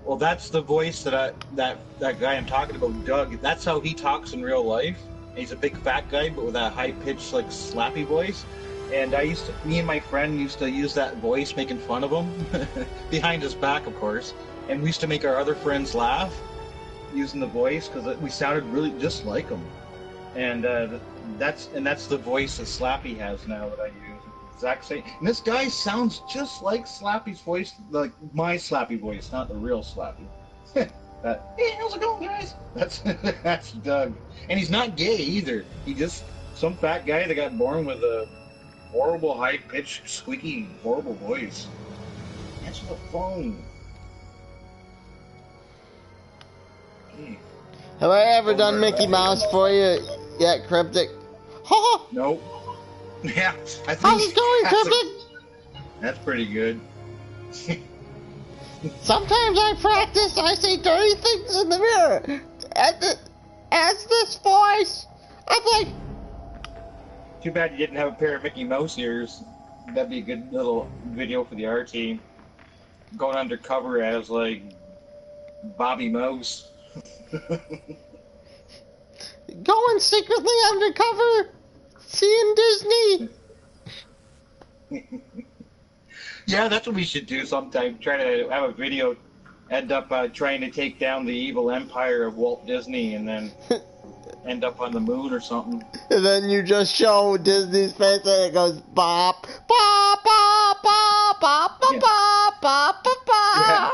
Well, that's the voice that that guy I'm talking about, Doug, that's how he talks in real life. He's a big fat guy, but with that high-pitched, like, slappy voice. And me and my friend used to use that voice making fun of him. Behind his back, of course. And we used to make our other friends laugh using the voice, because we sounded really just like him. And that's the voice that Slappy has now that I use. Exact same. And this guy sounds just like Slappy's voice, like my Slappy voice, not the real Slappy. Hey, how's it going, guys? That's Doug. And he's not gay either. He just some fat guy that got born with a horrible, high-pitched, squeaky, horrible voice. Answer the phone. Hey. Have I ever done Mickey Mouse for you yet, Cryptic? Ha! Nope. Yeah, I think How's it going, Cryptic? That's pretty good. Sometimes I practice, I say dirty things in the mirror. As this voice, I'm like... Too bad you didn't have a pair of Mickey Mouse ears. That'd be a good little video for the R team. Going undercover as, like, Bobby Mouse. Going secretly undercover, seeing Disney. Yeah, that's what we should do sometime. Try to have a video end up trying to take down the evil empire of Walt Disney and then end up on the moon or something. And then you just show Disney's face and it goes bop, bop, bop, bop, bop, bop, bop, bop, bop, bop,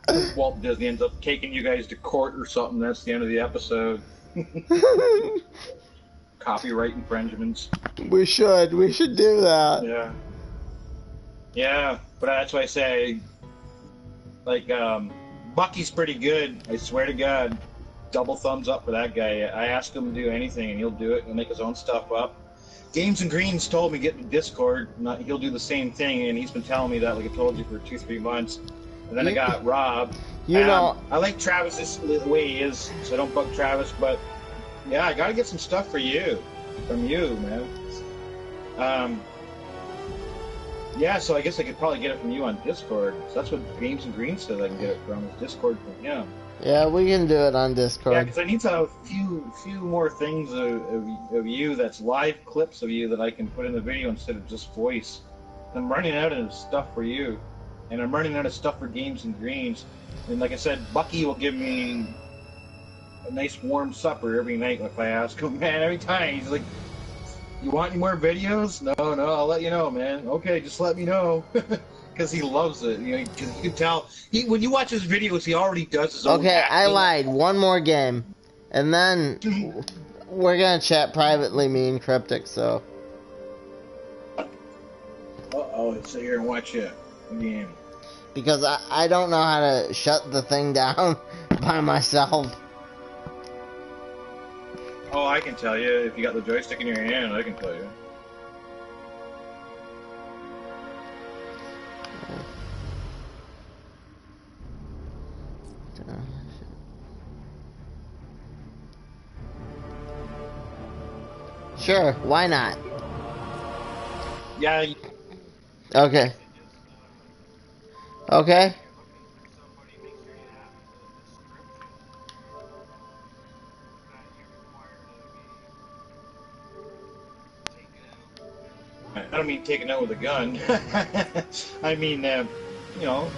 Then Walt Disney ends up taking you guys to court or something. That's the end of the episode. Copyright infringements. We should do that. Yeah. Yeah, but that's why I say, like, Bucky's pretty good. I swear to God, double thumbs up for that guy. I ask him to do anything, and he'll do it. He'll make his own stuff up. Games and Greens told me get in Discord. He'll do the same thing, and he's been telling me that, like I told you, for 2-3 months. And then I got Rob. You know, I like Travis's the way he is, so I don't bug Travis. But yeah, I gotta get some stuff from you, man. Yeah, so I guess I could probably get it from you on Discord. So that's what Games and Green says I can get it from, is Discord from him. yeah, we can do it on Yeah, Discord. because I need a few more things of you that's live clips of you that I can put in the video instead of just voice. I'm running out of stuff for you, and I'm running out of stuff for Games and Greens. And like I said, Bucky will give me a nice warm supper every night if I ask him. Man, every time he's like, "You want any more videos?" No, I'll let you know, man. Okay, just let me know. Because he loves it. You know, cause you can tell. When you watch his videos, he already does his own Okay, I acting. lied. One more game. And then we're gonna chat privately, me and Cryptic, so. Uh-oh, sit here and watch it again. Because I don't know how to shut the thing down by myself. Oh, I can tell you. If you got the joystick in your hand, I can tell you. Sure, why not? Yeah. Okay. Okay. I don't mean taking out with a gun. I mean, you know,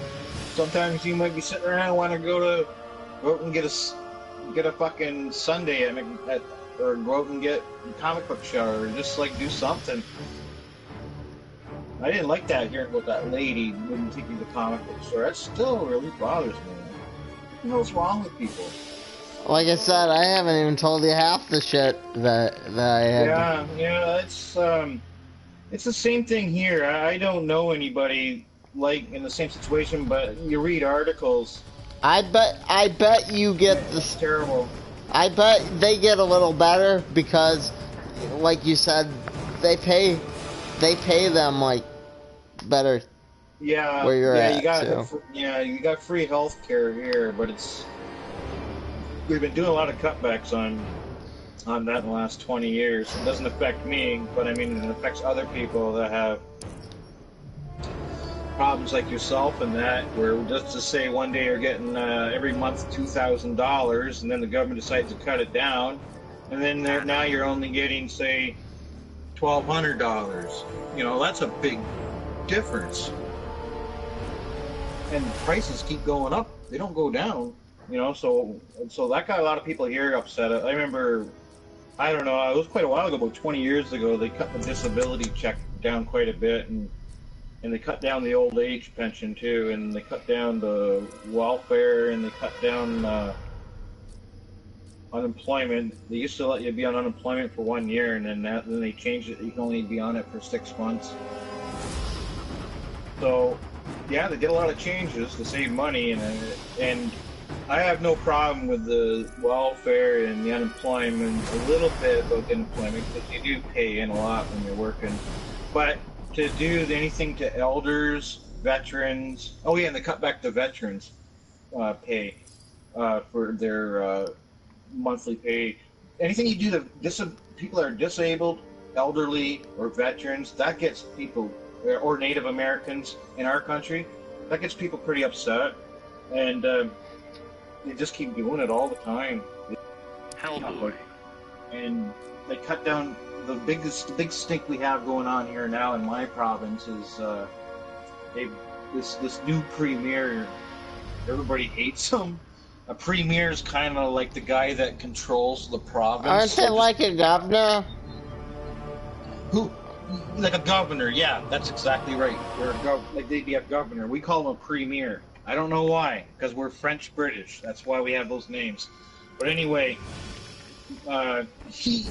sometimes you might be sitting around and want to go out and get a fucking sundae or go out and get a comic book show or just like do something. I didn't like that hearing about that lady wouldn't take me to the comic book store. That still really bothers me. What the hell's wrong with people? Like I said, I haven't even told you half the shit that I had. Yeah, it's the same thing here. I don't know anybody like in the same situation, but you read articles. I bet you get It's terrible. I bet they get a little better because, like you said, they pay them like better. Yeah, where you're at, you got so. you got free health care here, but we've been doing a lot of cutbacks on that in the last 20 years. It doesn't affect me, but I mean it affects other people that have problems like yourself and that, where just to say one day you're getting every month $2,000, and then the government decides to cut it down, and then now you're only getting say $1,200. You know, that's a big difference. And prices keep going up; they don't go down. You know, so that got a lot of people here upset. I remember, I don't know, it was quite a while ago, about 20 years ago, they cut the disability check down quite a bit, and they cut down the old age pension too, and they cut down the welfare, and they cut down unemployment. They used to let you be on unemployment for 1 year, and then they changed it. You can only be on it for 6 months. So, yeah, they did a lot of changes to save money, and I have no problem with the welfare and the unemployment, a little bit about the unemployment, because you do pay in a lot when you're working. But to do anything to elders, veterans, oh yeah, and they cut back the veterans pay for their monthly pay. Anything you do to people that are disabled, elderly, or veterans, that gets people, or Native Americans in our country, that gets people pretty upset. And they just keep doing it all the time. Hellboy. And they cut down the big stink we have going on here now in my province is this new premier. Everybody hates him. A premier is kind of like the guy that controls the province. Aren't they like a governor? Who? Like a governor? Yeah, that's exactly right. Like they'd be a governor. We call him a premier. I don't know why, because we're French British. That's why we have those names. But anyway, he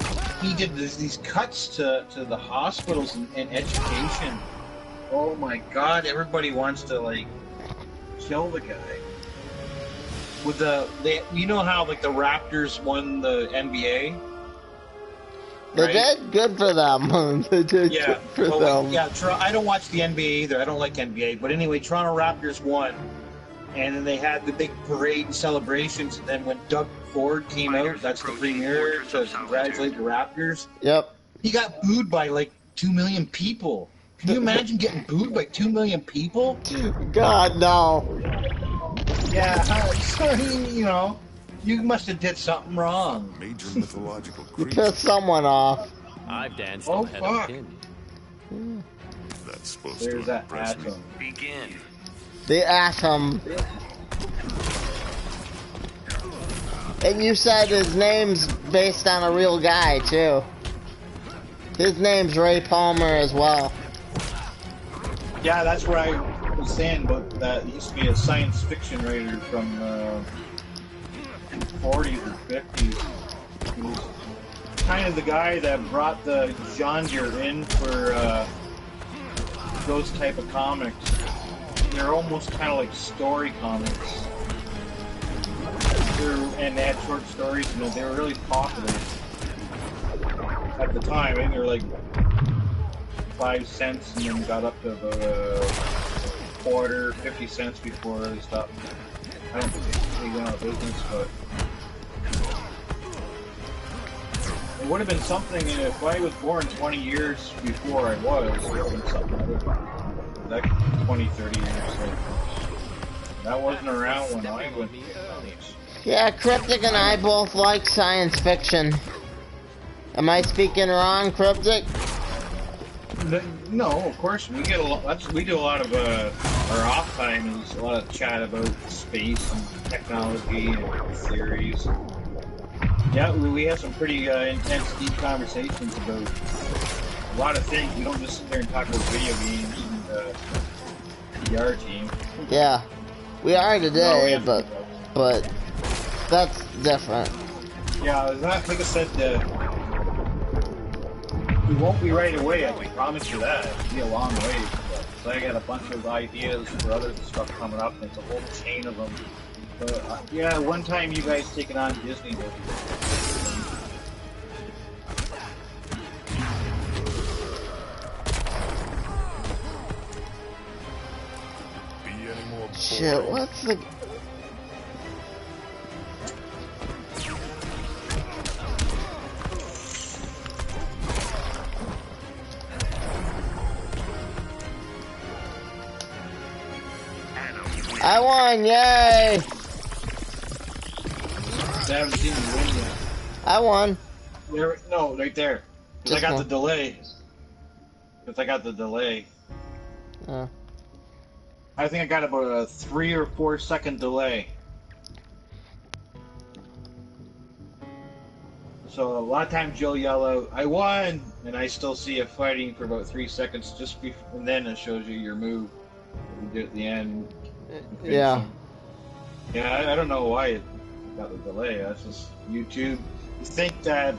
did these cuts to the hospitals and education. Oh my God! Everybody wants to like kill the guy. With you know how like the Raptors won the NBA. They right? did good for them. They did Yeah, good for them. yeah. I don't watch the NBA either. I don't like NBA. But anyway, Toronto Raptors won. And then they had the big parade and celebrations. And then when Doug Ford came out, that's the premier, to congratulate the Raptors. Yep. He got booed by like 2 million people. Can you imagine getting booed by 2 million people? God, no. Yeah, so, you know, you must have did something wrong. Major mythological You creature. pissed someone off. I've danced Oh, on the head fuck. of a pin. That's supposed There's to that impress me. atom. Begin. The atom. And you said his name's based on a real guy, too. His name's Ray Palmer as well. Yeah, that's where I was saying, but that he used to be a science fiction writer from 40s or 50s. He was kind of the guy that brought the genre in for those type of comics. They're almost kind of like story comics. And they had short stories, and they were really popular at the time. I think they were like 5 cents, and then got up to about a quarter, 50 cents before they stopped. I don't think they went out of business, but it would have been something if I was born 20 years before I was. It would have been something. Like 20, 30 years. So that wasn't around when I went to college. Yeah, Cryptic and I both like science fiction. Am I speaking wrong, Cryptic? No, of course we get a lot. We do a lot of our off time is a lot of chat about space and technology and theories. Yeah, we have some pretty intense, deep conversations about a lot of things. We don't just sit there and talk about video games and PR team. Yeah, we are today, No, but that's different. Yeah, like I said, we won't be right away. I can promise you that. It'll be a long way. So I got a bunch of ideas for other stuff coming up, and it's a whole chain of them. But yeah, one time you guys taking on Disney will be Shit, what's the... I won, yay! I haven't seen you win yet. I won. There, no, right there. Because I got the delay. I think I got about a 3 or 4 second delay. So a lot of times you'll yell out, "I won!" and I still see you fighting for about 3 seconds just before, and then it shows you your move. You do it at the end. Yeah. Yeah, I don't know why it got the delay. That's just YouTube. You think that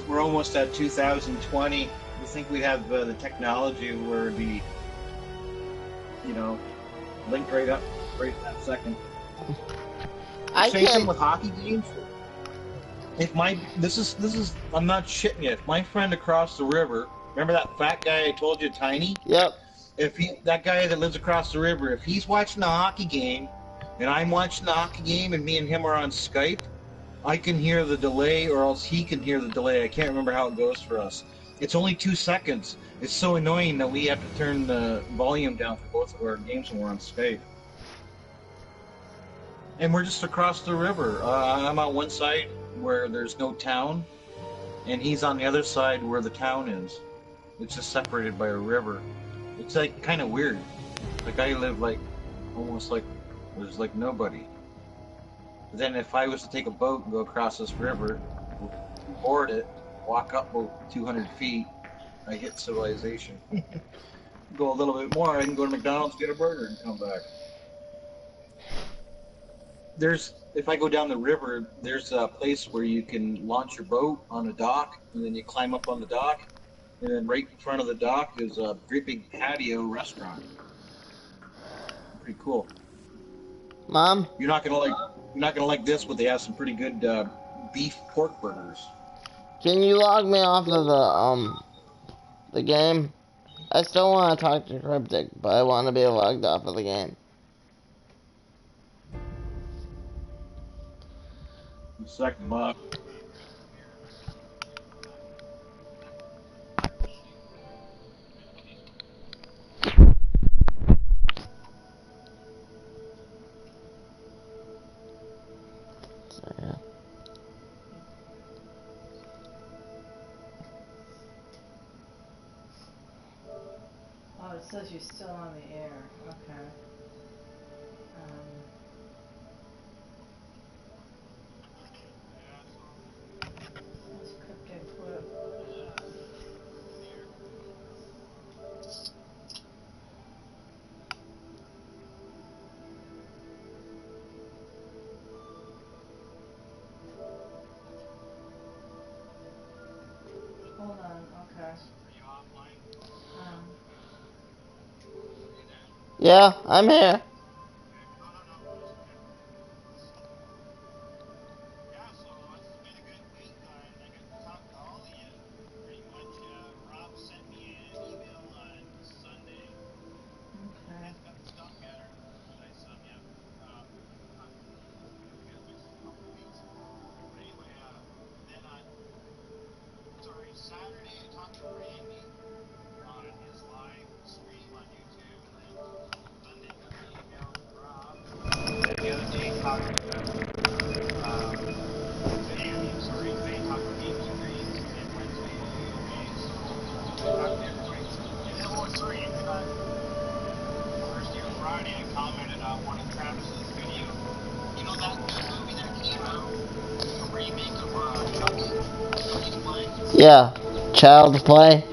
we're almost at 2020. You think we have the technology where the link right up right that second. Same thing with hockey games. If this is I'm not shitting you. If my friend across the river, remember that fat guy I told you, Tiny? Yep. That guy that lives across the river, if he's watching a hockey game and I'm watching the hockey game and me and him are on Skype, I can hear the delay, or else he can hear the delay. I can't remember how it goes for us. It's only 2 seconds. It's so annoying that we have to turn the volume down for both of our games when we're on Skype. And we're just across the river. I'm on one side where there's no town, and he's on the other side where the town is. It's just separated by a river. It's like kind of weird. Like I live almost like there's like nobody. But then if I was to take a boat and go across this river, board it, walk up about 200 feet, I hit civilization. Go a little bit more, I can go to McDonald's, get a burger, and come back. If I go down the river, there's a place where you can launch your boat on a dock, and then you climb up on the dock, and then right in front of the dock is a great big patio restaurant. Pretty cool. Mom? You're not gonna like this, but they have some pretty good beef pork burgers. Can you log me off of the game? I still want to talk to Cryptic, but I want to be logged off of the game. Second, Bob. So, yeah. Oh, it says you're still on the air. Okay. That's Cryptic Clip. Yeah, I'm here. Yeah, Child's Play.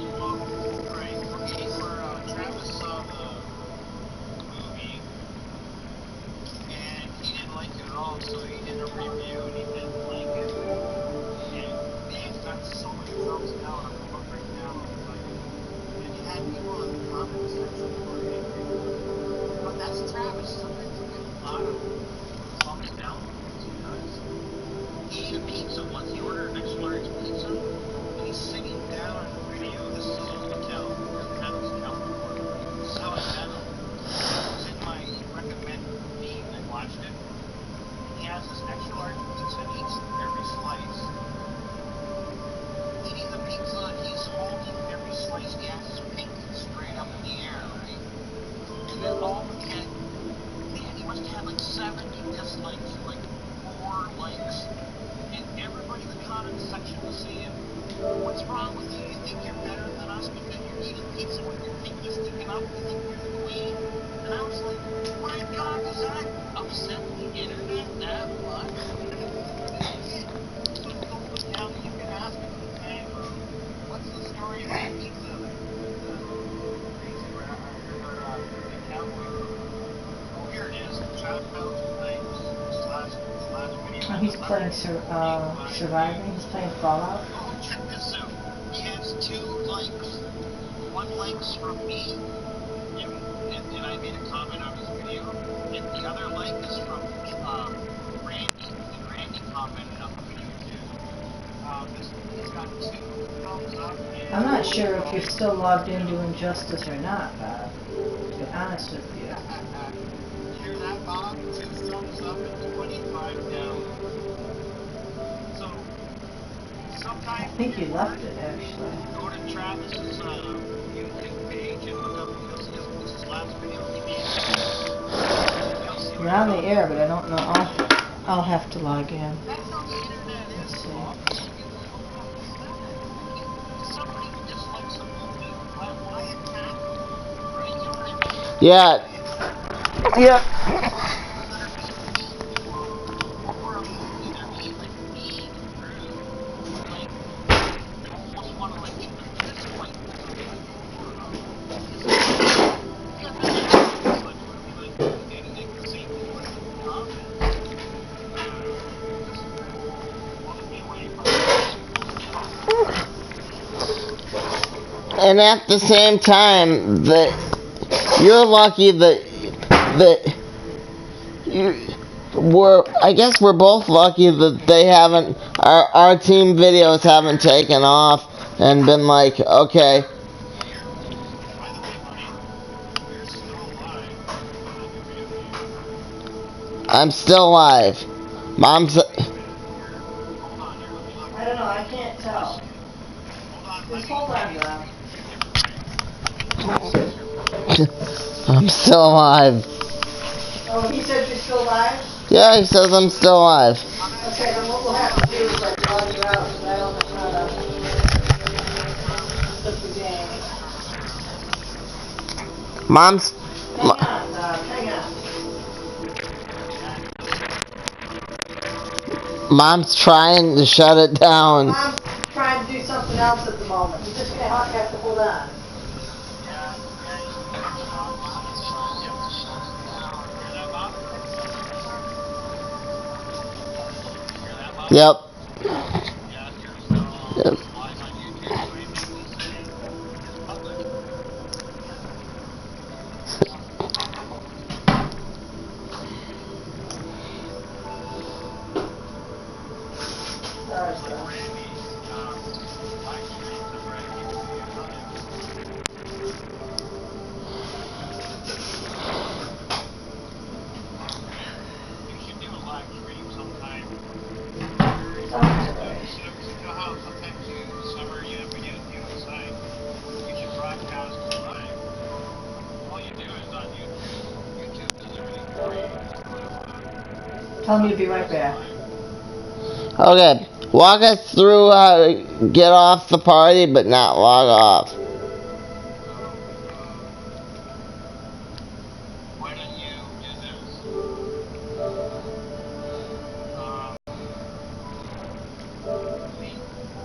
He's playing Surviving. He's playing Fallout. I'm not sure if you're still logged into Injustice or not, Bob. To be honest with you. Hear that, Bob? 2 thumbs up and 25 down. So, sometimes I think you left it, actually. go to Travis's YouTube page and look up his last video he made. You're on the air, but I don't know. I'll have to log in. That's how the internet is. Let's see. Somebody who dislikes a movie, why attack them? Right? You know what I mean? Yeah. Yeah. Or a movie that being like mean, rude, like you almost want to like get them to this point. And at the same time, you're lucky that I guess we're both lucky that they haven't, our team videos haven't taken off and been like, okay. I'm still alive. Mom's. I don't know, I can't tell. Just hold on, Bob. I'm still alive. Oh, he said you're still alive? Yeah, he says I'm still alive. Okay, then what we'll have to do is like log you out, because I don't know how to put the game. Mom's. Hang on, hang on. Mom's trying to shut it down. Mom's trying to do something else at the moment. You're just gonna have to hold on. Yep. Yep. Tell me to be right back. Okay, walk us through how to get off the party, but not log off. Why don't you do this?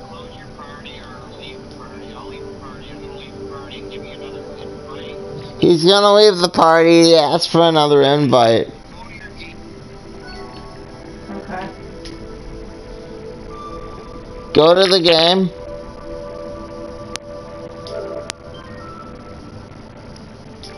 Close your party or leave the party. I'll leave the party. I'm gonna leave the party and give you another invite. He's gonna leave the party, ask for another invite. Go to your game. Okay. Go to the game.